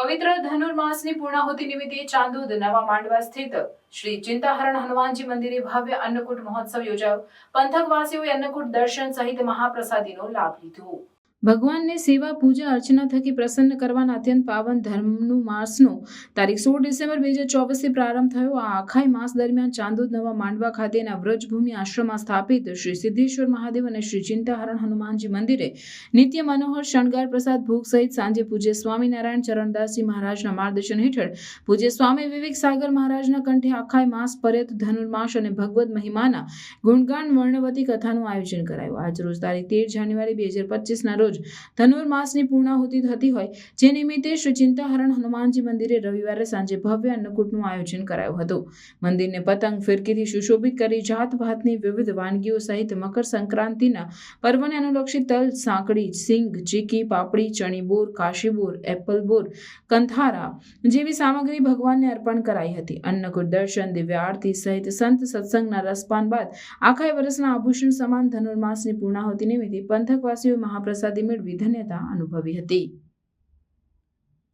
પવિત્ર ધનુર્માસની પૂર્ણાહુતિ નિમિત્તે ચાંદોદ નવા માંડવા સ્થિત શ્રી ચિંતાહરણ હનુમાનજી મંદિરે ભવ્ય અન્નકૂટ મહોત્સવ યોજાયો। પંથકવાસીઓએ અન્નકૂટ દર્શન સહિત મહાપ્રસાદીનો લાભ લીધો। ભગવાનને સેવા પૂજા અર્ચના થકી પ્રસન્ન કરવાના અત્યંત પાવન ધર્મનું માસનો તારીખ 16 ડિસેમ્બર 2024 પ્રારંભ થયો। આ આખાઈ માસ દરમિયાન ચાંદોદ નવા માંડવા ખાતેના વ્રજભૂમિ આશ્રમમાં સ્થાપિત શ્રી સિદ્ધેશ્વર મહાદેવ અને શ્રી ચિંતાહરણ હનુમાનજી મંદિરે નિત્ય મનોહર શણગાર પ્રસાદ ભોગ સહિત સાંજે પૂજ્ય સ્વામિનારાયણ ચરણદાસજી મહારાજના માર્ગદર્શન હેઠળ પૂજ્ય સ્વામી વિવેક સાગર મહારાજના કંઠે આખાઈ માસ પર્યત ધનુર્માસ અને ભગવદ મહિમાના ગુણગાન વર્ણવતી કથાનું આયોજન કરાયું। આજ રોજ તારીખ 13 જાન્યુઆરી 2025 ના રોજ ધનુર્માસની પૂર્ણાહુતિ થતી હોય જે નિમિત્તે શ્રી ચિંતાહરણ હનુમાનજી મંદિરે રવિવારે સાંજે ભવ્ય અન્નકૂટનું આયોજન કરાયું હતું। મંદિરને પતંગ ફિરકીથી સુશોભિત કરી જાત ભાતની વિવિધ વાનગીઓ સહિત મકર સંક્રાંતિના પર્વને અનુલક્ષી તલ, સાંકળી, સિંગ, ચીકી, પાપડી, ચણી બોર, કાશી બોર, એપલ બોર, કંથારા જેવી સામગ્રી ભગવાનને અર્પણ કરાઈ હતી। અન્નકૂટ દર્શન, દિવ્ય આરતી સહિત સંત સત્સંગના રસપાન બાદ આખાય વર્ષના આભૂષણ સમાન ધનુર્માસની પૂર્ણાહુતિ નિમિત્તે પંથકવાસીઓએ મહાપ્રસાદી મેળવી ધન્યતા અનુભવી હતી।